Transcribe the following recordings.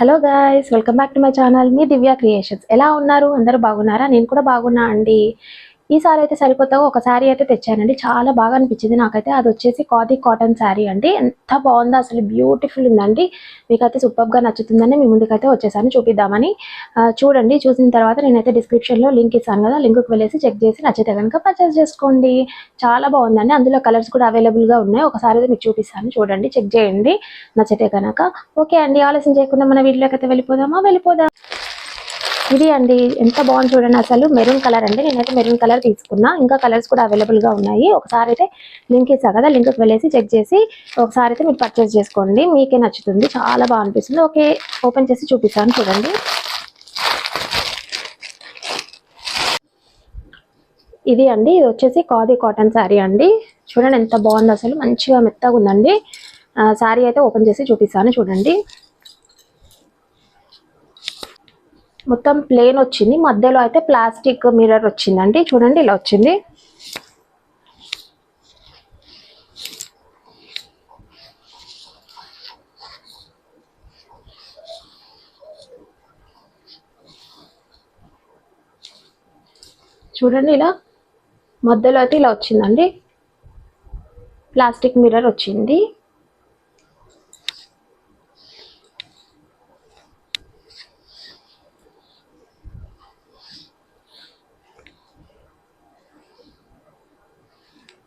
Hello guys, welcome back to my channel. Me Divya creations. ఎలా ఉన్నారు? అందరూ బాగున్నారా? నేను కూడా బాగున్నా అండి. ఈసారి అయితే సరికొత్తగా ఒక శారీ అయితే తెచ్చానండి. చాలా బాగా అనిపించింది నాకైతే. అది వచ్చేసి ఖాదీ కాటన్ శారీ అండి. ఎంత బాగుందో, అసలు బ్యూటిఫుల్ ఉందండి. మీకైతే సూపర్గా నచ్చుతుందని మీ ముందుకైతే వచ్చేసాను చూపిద్దామని. చూడండి, చూసిన తర్వాత నేనైతే డిస్క్రిప్షన్లో లింక్ ఇస్తాను కదా, లింక్కి వెళ్ళేసి చెక్ చేసి నచ్చితే కనుక పర్చేస్ చేసుకోండి. చాలా బాగుందండి. అందులో కలర్స్ కూడా అవైలబుల్గా ఉన్నాయి. ఒకసారి అయితే మీకు చూపిస్తాను, చూడండి, చెక్ చేయండి నచ్చితే కనుక. ఓకే అండి, ఆలస్యం చేయకుండా మన వీడియోకి అయితే వెళ్ళిపోదాం. ఇది అండి, ఎంత బాగుంది చూడండి. అసలు మెరూన్ కలర్ అండి. నేనైతే మెరూన్ కలర్ తీసుకున్నా. ఇంకా కలర్స్ కూడా అవైలబుల్గా ఉన్నాయి. ఒకసారి అయితే లింక్ ఇస్తా కదా, లింక్కి వెళ్ళేసి చెక్ చేసి ఒకసారి అయితే మీరు పర్చేస్ చేసుకోండి. మీకే నచ్చుతుంది, చాలా బాగా అనిపిస్తుంది. ఓకే, ఓపెన్ చేసి చూపిస్తాను చూడండి. ఇది అండి, ఇది వచ్చేసి ఖాదీ కాటన్ శారీ అండి. చూడండి ఎంత బాగుంది, అసలు మంచిగా మెత్తగా ఉందండి. శారీ అయితే ఓపెన్ చేసి చూపిస్తాను చూడండి. మొత్తం ప్లేన్ వచ్చింది, మధ్యలో అయితే ప్లాస్టిక్ మిర్రర్ వచ్చిందండి. చూడండి, ఇలా వచ్చింది. చూడండి, ఇలా మధ్యలో అయితే ఇలా వచ్చిందండి, ప్లాస్టిక్ మిర్రర్ వచ్చింది.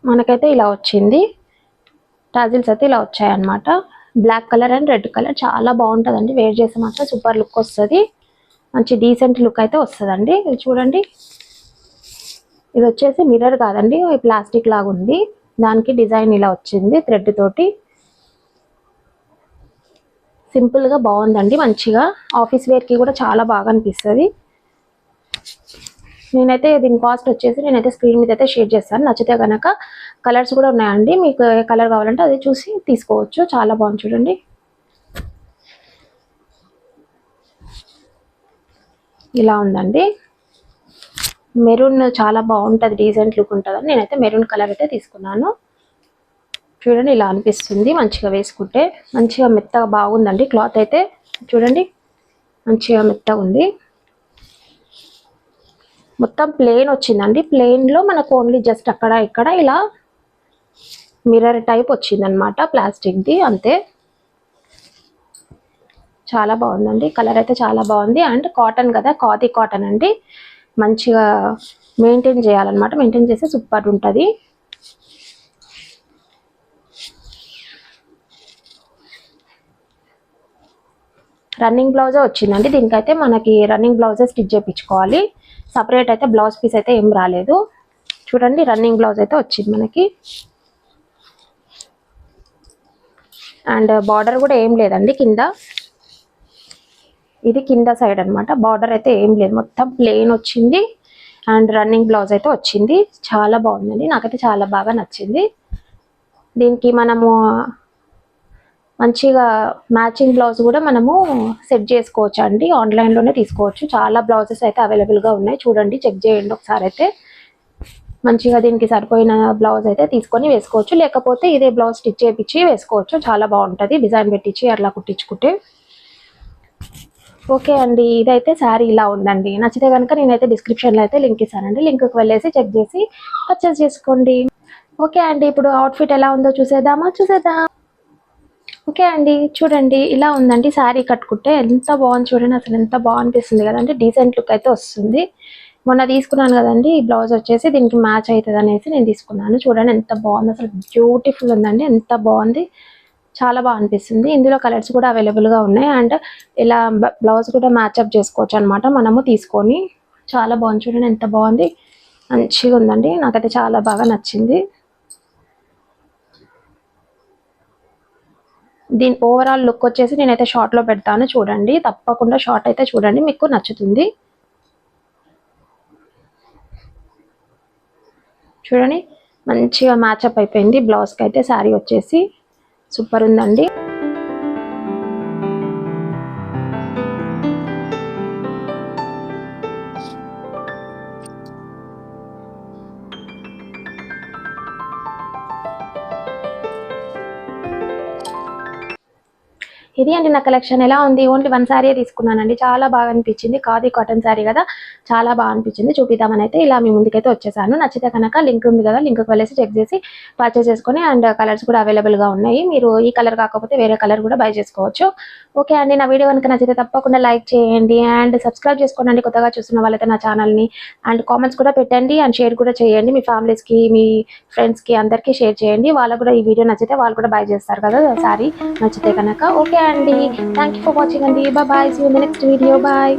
మనకైతే ఇలా వచ్చింది. టాజిల్స్ అయితే ఇలా వచ్చాయన్నమాట. Black colour and red colour చాలా బాగుంటుందండి. వేర్ చేస్తే మాత్రం సూపర్ లుక్ వస్తుంది. మంచి డీసెంట్ లుక్ అయితే వస్తుందండి. ఇది చూడండి, ఇది వచ్చేసి మిర్రర్ కాదండి, ప్లాస్టిక్ లాగా ఉంది. దానికి డిజైన్ ఇలా వచ్చింది థ్రెడ్ తోటి. సింపుల్గా బాగుందండి, మంచిగా ఆఫీస్ వేర్కి కూడా చాలా బాగా అనిపిస్తుంది. నేనైతే దీని కాస్ట్ వచ్చేసి నేనైతే స్క్రీన్ మీద అయితే షేర్ చేస్తాను. నచ్చితే కనుక కలర్స్ కూడా ఉన్నాయండి, మీకు ఏ కలర్ కావాలంటే అది చూసి తీసుకోవచ్చు. చాలా బాగుంది చూడండి. ఇలా ఉందండి. మెరూన్ చాలా బాగుంటుంది, డీసెంట్ లుక్ ఉంటుందని నేనైతే మెరూన్ కలర్ అయితే తీసుకున్నాను. చూడండి, ఇలా అనిపిస్తుంది మంచిగా వేసుకుంటే. మంచిగా మెత్తగా బాగుందండి క్లాత్ అయితే. చూడండి, మంచిగా మెత్తగా ఉంది. మొత్తం ప్లెయిన్ వచ్చిందండి. ప్లెయిన్లో మనకు ఓన్లీ జస్ట్ అక్కడ ఇక్కడ ఇలా మిర్రర్ టైప్ వచ్చిందనమాట, ప్లాస్టిక్ది, అంతే. చాలా బాగుందండి, కలర్ అయితే చాలా బాగుంది. అండ్ కాటన్ కదా, ఖాదీ కాటన్ అండి. మంచిగా మెయింటైన్ చేయాలన్నమాట, మెయింటైన్ చేస్తే సూపర్ ఉంటుంది. రన్నింగ్ బ్లౌజే వచ్చిందండి. దీనికైతే మనకి రన్నింగ్ బ్లౌజే స్టిచ్ చేయించుకోవాలి. సపరేట్ అయితే బ్లౌజ్ పీస్ అయితే ఏం రాలేదు. చూడండి, రన్నింగ్ బ్లౌజ్ అయితే వచ్చింది మనకి. అండ్ బార్డర్ కూడా ఏం లేదండి కింద. ఇది కింద సైడ్ అనమాట. బార్డర్ అయితే ఏం లేదు, మొత్తం ప్లెయిన్ వచ్చింది. అండ్ రన్నింగ్ బ్లౌజ్ అయితే వచ్చింది. చాలా బాగుందండి, నాకైతే చాలా బాగా నచ్చింది. దీనికి మనము మంచిగా మ్యాచింగ్ బ్లౌజ్ కూడా మనము సెట్ చేసుకోవచ్చు అండి. ఆన్లైన్లోనే తీసుకోవచ్చు. చాలా బ్లౌజెస్ అయితే అవైలబుల్గా ఉన్నాయి. చూడండి, చెక్ చేయండి ఒకసారి అయితే. మంచిగా దీనికి సరిపోయిన బ్లౌజ్ అయితే తీసుకొని వేసుకోవచ్చు. లేకపోతే ఇదే బ్లౌజ్ స్టిచ్ చేయించి వేసుకోవచ్చు. చాలా బాగుంటుంది, డిజైన్ పెట్టించి అట్లా కుట్టించుకుంటే. ఓకే అండి, ఇదైతే శారీ ఇలా ఉందండి. నచ్చితే కనుక నేనైతే డిస్క్రిప్షన్లో అయితే లింక్ ఇస్తానండి. లింక్కి వెళ్ళేసి చెక్ చేసి పర్చేస్ చేసుకోండి. ఓకే అండి, ఇప్పుడు అవుట్ఫిట్ ఎలా ఉందో చూసేద్దాం. ఓకే అండి, చూడండి, ఇలా ఉందండి శారీ కట్టుకుంటే. ఎంత బాగుంది చూడండి, అసలు ఎంత బాగా అనిపిస్తుంది కదండి. డీసెంట్ లుక్ అయితే వస్తుంది. మొన్న తీసుకున్నాను కదండి, ఈ బ్లౌజ్ వచ్చేసి దీనికి మ్యాచ్ అవుతుంది అనేసి నేను తీసుకున్నాను. చూడండి ఎంత బాగుంది, అసలు బ్యూటిఫుల్ ఉందండి. ఎంత బాగుంది, చాలా బాగా అనిపిస్తుంది. ఇందులో కలర్స్ కూడా అవైలబుల్గా ఉన్నాయి. అండ్ ఇలా బ్లౌజ్ కూడా మ్యాచ్అప్ చేసుకోవచ్చు అనమాట మనము తీసుకొని. చాలా బాగుంది చూడండి, ఎంత బాగుంది, మంచిగా ఉందండి. నాకైతే చాలా బాగా నచ్చింది. దీని ఓవరాల్ లుక్ వచ్చేసి నేనైతే షార్ట్లో పెడతాను, చూడండి. తప్పకుండా షార్ట్ అయితే చూడండి, మీకు నచ్చుతుంది. చూడండి, మంచిగా మ్యాచ్అప్ అయిపోయింది బ్లౌజ్కి అయితే. శారీ వచ్చేసి సూపర్ ఉందండి. ఇది అండి నా కలెక్షన్. ఎలా ఉంది? ఓన్లీ 1 సారీయే తీసుకున్నానండి. చాలా బాగా అనిపించింది. ఖాదీ కాటన్ సారీ కదా, చాలా బాగా అనిపించింది. చూపిద్దామని అయితే ఇలా మీ ముందుకైతే వచ్చేసాను. నచ్చితే కనుక లింక్ ఉంది కదా, లింక్కి వెళ్ళేసి చెక్ చేసి పర్చేస్ చేసుకొని, అండ్ కలర్స్ కూడా అవైలబుల్గా ఉన్నాయి. మీరు ఈ కలర్ కాకపోతే వేరే కలర్ కూడా బై చేసుకోవచ్చు. ఓకే అండి, నా వీడియో కనుక నచ్చితే తప్పకుండా లైక్ చేయండి అండ్ సబ్స్క్రైబ్ చేసుకోండి కొత్తగా చూస్తున్న వాళ్ళైతే నా ఛానల్ని. అండ్ కామెంట్స్ కూడా పెట్టండి అండ్ షేర్ కూడా చేయండి. మీ ఫ్యామిలీస్కి, మీ ఫ్రెండ్స్కి అందరికీ షేర్ చేయండి. వాళ్ళకు కూడా ఈ వీడియో నచ్చితే వాళ్ళు కూడా బై చేస్తారు కదా సారీ నచ్చితే కనుక. ఓకే అండి, థ్యాంక్ యూ ఫర్ వాచింగ్ అండి. Bye, see you in the next video. Bye.